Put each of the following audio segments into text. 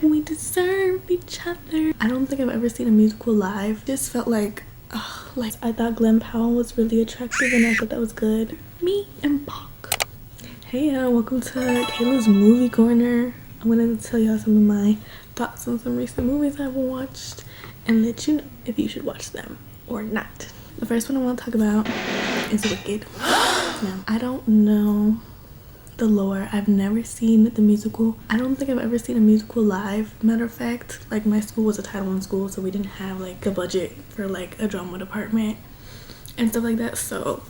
We deserve each other. I don't think I've ever seen a musical live. Just felt like I thought Glenn Powell was really attractive and I thought that was good. Me and BAWK. Hey y'all, welcome to Kayla's Movie Corner. I wanted to tell y'all some of my thoughts on some recent movies I've watched and let you know if you should watch them or not. The first one I want to talk about is Wicked. Now, I don't know the lore. I've never seen the musical. I don't think I've ever seen a musical live. Matter of fact, like my school was a Title I school, so we didn't have like a budget for like a drama department and stuff like that. So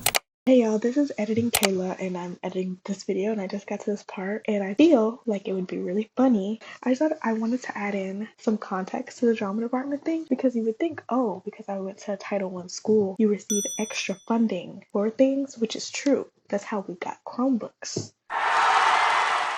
hey y'all, this is Editing Kayla and I'm editing this video and I just got to this part and I feel like it would be really funny. I thought I wanted to add in some context to the drama department thing because you would think, oh, because I went to a Title I school, you receive extra funding for things, which is true. That's how we got Chromebooks.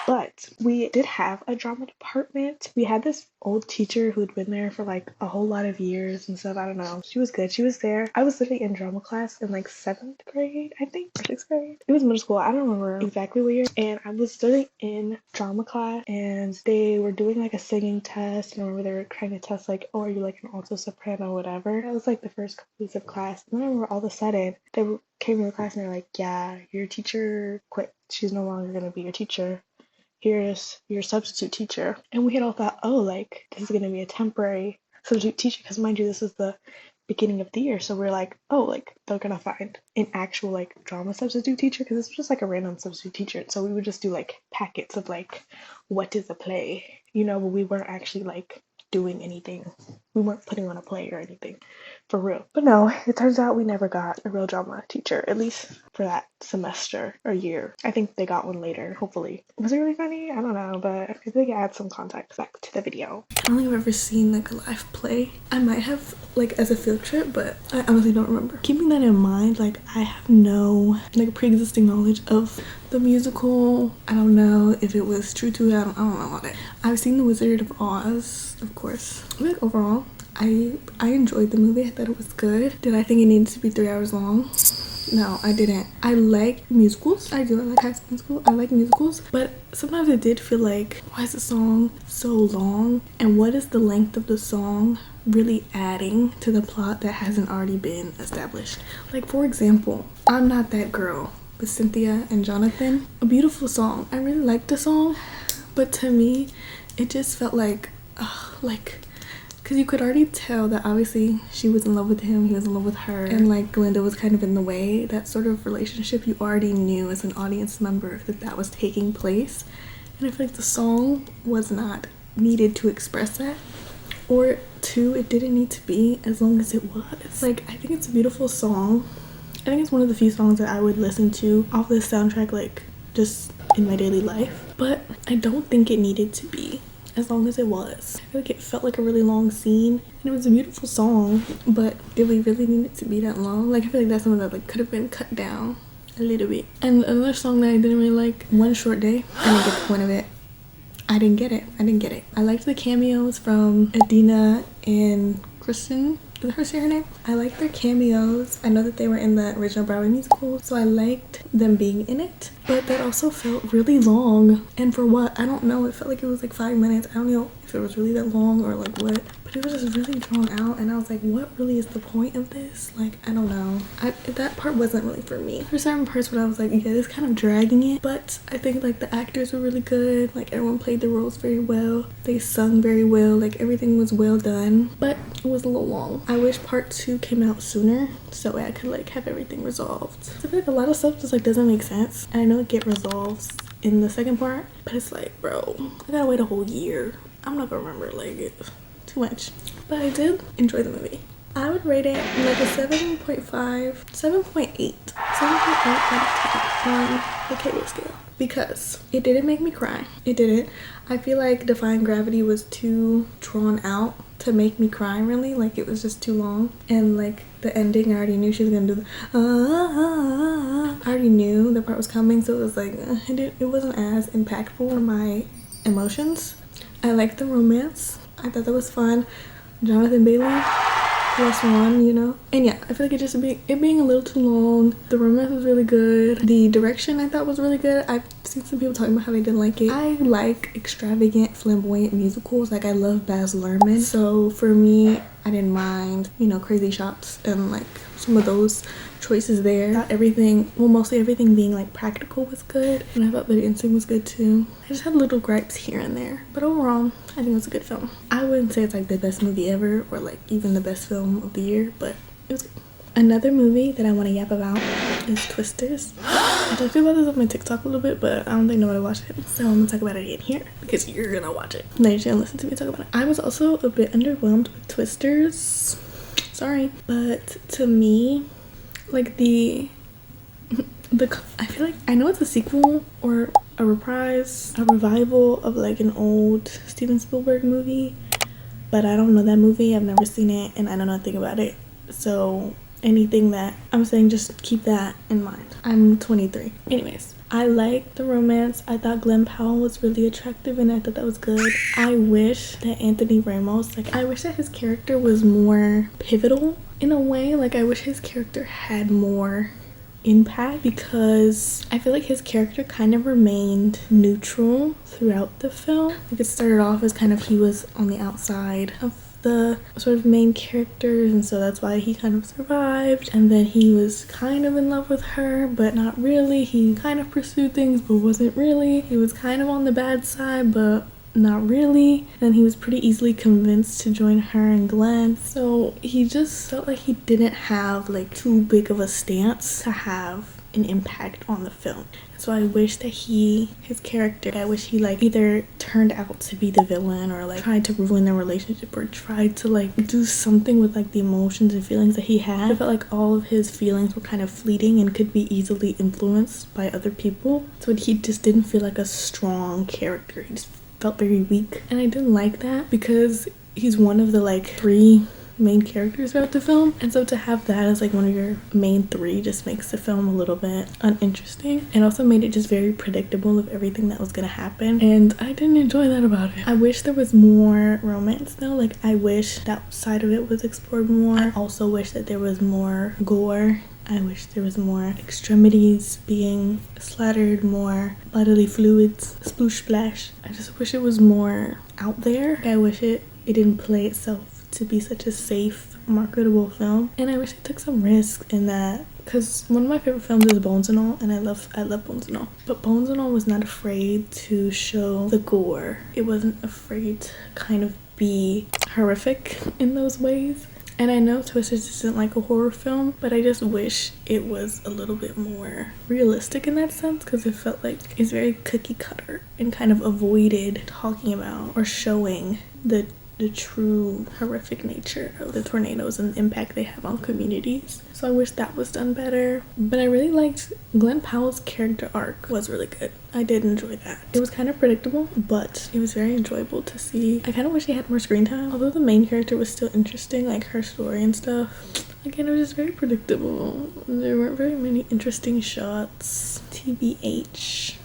But we did have a drama department. We had this old teacher who'd been there for like a whole lot of years and stuff. I don't know. She was good. She was there. I was sitting in drama class in like 7th grade, I think, or 6th grade. It was middle school. I don't remember exactly what year. And I was sitting in drama class and they were doing like a singing test. And I remember they were trying to test like, oh, are you like an alto soprano or whatever. That was like the first couple weeks of class. And then I remember all of a sudden they came to the class and they're like, yeah, your teacher quit. She's no longer going to be your teacher. Here's your substitute teacher. And we had all thought, oh, like this is going to be a temporary substitute teacher, because mind you, this is the beginning of the year, so we're like, oh, like they're gonna find an actual like drama substitute teacher, because this was just like a random substitute teacher. So we would just do like packets of like what is a play, you know, but we weren't actually like doing anything. We weren't putting on a play or anything for real. But no, it turns out we never got a real drama teacher, at least for that semester or year. I think they got one later, hopefully. Was it really funny? I don't know, but I think it adds some context back to the video. I don't think I've ever seen like a live play. I might have like as a field trip, but I honestly don't remember. Keeping that in mind, like I have no like pre-existing knowledge of the musical. I don't know if it was true to it. I don't know all that. I've seen The Wizard of Oz, of course. Like overall, I enjoyed the movie. I thought it was good. Did I think it needed to be 3 hours long? No, I didn't. I like musicals. I do. I like High School Musical. I like musicals. But sometimes it did feel like, why is the song so long? And what is the length of the song really adding to the plot that hasn't already been established? Like, for example, I'm Not That Girl with Cynthia and Jonathan. A beautiful song. I really liked the song. But to me, it just felt like, because you could already tell that obviously she was in love with him, he was in love with her, and like Glinda was kind of in the way. That sort of relationship you already knew as an audience member that was taking place. And I feel like the song was not needed to express that. Or two, it didn't need to be as long as it was. Like, I think it's a beautiful song. I think it's one of the few songs that I would listen to off this soundtrack, like just in my daily life. But I don't think it needed to be as long as it was. I feel like it felt like a really long scene and it was a beautiful song, but did we really need it to be that long? Like I feel like that's something that like could have been cut down a little bit. And another song that I didn't really like, One Short Day. I didn't get the point of it. I didn't get it. I liked the cameos from Adina and Kristen. Is that her name? I liked their cameos. I know that they were in the original Broadway musical, so I liked them being in it. But that also felt really long. And for what? I don't know. It felt like it was like 5 minutes. I don't know if it was really that long or like what. But it was just really drawn out. And I was like, what really is the point of this? Like, I don't know. That part wasn't really for me. For certain parts where I was like, yeah, this kind of dragging it. But I think like the actors were really good. Like everyone played their roles very well. They sung very well. Like everything was well done. But it was a little long. I wish part 2 came out sooner so I could like have everything resolved. So I feel like a lot of stuff just like doesn't make sense. And I know it get resolved in the second part, but it's like, bro, I gotta wait a whole year. I'm not gonna remember like it too much. But I did enjoy the movie. I would rate it like a 7.5, 7.8 out of 10 on the Kayla scale. Because it didn't make me cry. It didn't. I feel like Defying Gravity was too drawn out to make me cry, really. Like it was just too long. And like the ending, I already knew she was gonna do the I already knew the part was coming, so it was like it wasn't as impactful on my emotions. I liked the romance. I thought that was fun. Jonathan Bailey, +1, you know. And yeah, I feel like it being a little too long. The romance was really good. The direction I thought was really good. I've seen some people talking about how they didn't like it. I like extravagant, flamboyant musicals. Like, I love Baz Luhrmann, so for me, I didn't mind, you know, crazy shots and like some of those choices there. Not everything, well, mostly everything being like practical was good, and I thought the dancing was good too. I just had little gripes here and there, but overall I think it was a good film. I wouldn't say it's like the best movie ever or like even the best film of the year, but it was good. Another movie that I want to yap about is Twisters. I talked about this on my TikTok a little bit, but I don't think nobody watched it, so I'm gonna talk about it again here because you're gonna watch it. Now you're gonna listen to me talk about it. I was also a bit underwhelmed with Twisters, sorry, but to me, like the I feel like, I know it's a sequel or a reprise, a revival of like an old Steven Spielberg movie, but I don't know that movie. I've never seen it and I know nothing about it, so anything that I'm saying, just keep that in mind. I'm 23. Anyways, I liked the romance. I thought Glenn Powell was really attractive and I thought that was good. I wish that Anthony Ramos, like, I wish that his character was more pivotal in a way. Like, I wish his character had more impact, because I feel like his character kind of remained neutral throughout the film. Like, it started off as kind of he was on the outside of the sort of main characters, and so that's why he kind of survived, and then he was kind of in love with her but not really. He kind of pursued things but wasn't really. He was kind of on the bad side but not really, and he was pretty easily convinced to join her and Glenn, so he just felt like he didn't have like too big of a stance to have an impact on the film. So I wish that his character, I wish he like either turned out to be the villain or like tried to ruin their relationship or tried to like do something with like the emotions and feelings that he had. I felt like all of his feelings were kind of fleeting and could be easily influenced by other people, so he just didn't feel like a strong character. He just felt very weak, and I didn't like that because he's one of the like 3 main characters throughout the film, and so to have that as like one of your main 3 just makes the film a little bit uninteresting, and also made it just very predictable of everything that was gonna happen, and I didn't enjoy that about it. I wish there was more romance though. Like, I wish that side of it was explored more. I also wish that there was more gore. I wish there was more extremities being splattered, more bodily fluids, sploosh splash. I just wish it was more out there. I wish it didn't play itself to be such a safe, marketable film, and I wish it took some risk in that, because one of my favorite films is Bones and All, and I love Bones and All, but Bones and All was not afraid to show the gore. It wasn't afraid to kind of be horrific in those ways. And I know Twisters isn't like a horror film, but I just wish it was a little bit more realistic in that sense, because it felt like it's very cookie cutter and kind of avoided talking about or showing the true horrific nature of the tornadoes and the impact they have on communities. So I wish that was done better. But I really liked Glenn Powell's character arc. Was really good. I did enjoy that. It was kind of predictable, but it was very enjoyable to see. I kind of wish he had more screen time, although the main character was still interesting, like her story and stuff. Again, it was just very predictable. There weren't very many interesting shots. TBH.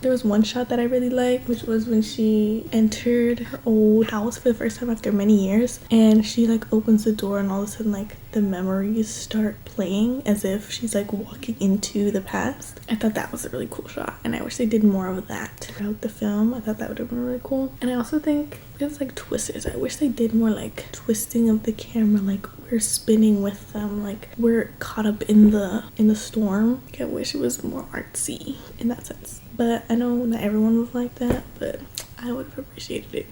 There was one shot that I really liked, which was when she entered her old house for the first time after many years, and she like opens the door and all of a sudden like the memories start playing as if she's like walking into the past. I thought that was a really cool shot, and I wish they did more of that throughout the film. I thought that would have been really cool. And I also think it's like Twisters. I wish they did more like twisting of the camera, like we're spinning with them, like we're caught up in the storm. Like, I wish it was more artsy in that sense. But I know not everyone was like that, but I would have appreciated it.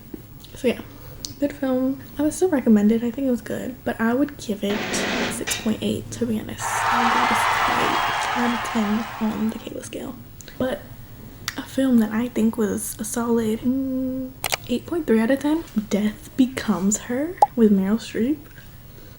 So yeah, good film. I would still recommend it. I think it was good, but I would give it 6.8 to be honest. I would give it a 6.8 out of 10 on the Kayla scale. But a film that I think was a solid 8.3 out of 10, Death Becomes Her with Meryl Streep.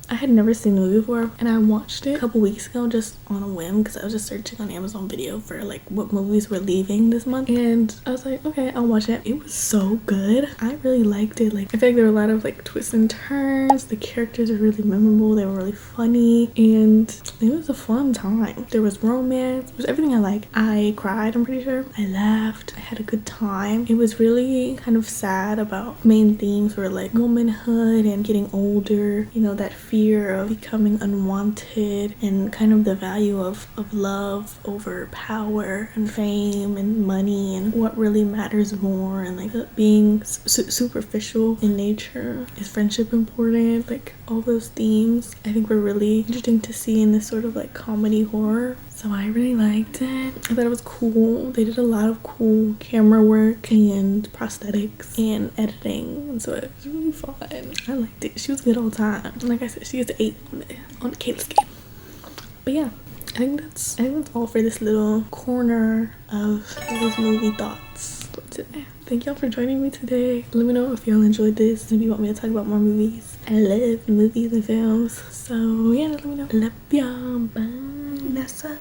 I had never seen the movie before, and I watched it a couple weeks ago just on a whim because I was just searching on Amazon Video for like what movies were leaving this month, and I was like, okay, I'll watch it. It was so good. I really liked it. Like, I feel like there were a lot of like twists and turns. The characters were really memorable. They were really funny, and it was a fun time. There was romance. It was everything I like. I cried, I'm pretty sure. I laughed. I had a good time. It was really kind of sad about main themes were like womanhood and getting older, you know, that fear fear of becoming unwanted and kind of the value of love over power and fame and money and what really matters more, and like being superficial in nature. Is friendship important? Like all those themes I think were really interesting to see in this sort of like comedy horror. So I really liked it. I thought it was cool. They did a lot of cool camera work and prosthetics and editing, and so it was really fun. I liked it. She was good all the time. Like I said, she gets an 8 on the Kayla scale. But yeah, I think that's all for this little corner of those movie thoughts for today. Thank y'all for joining me today. Let me know if y'all enjoyed this. Maybe you want me to talk about more movies. I love movies and films. So yeah, let me know. Love y'all. Bye. Nessa,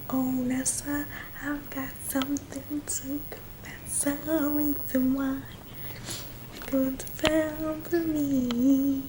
oh Nessa, I've got something to confess. A reason why you're going to fail for me.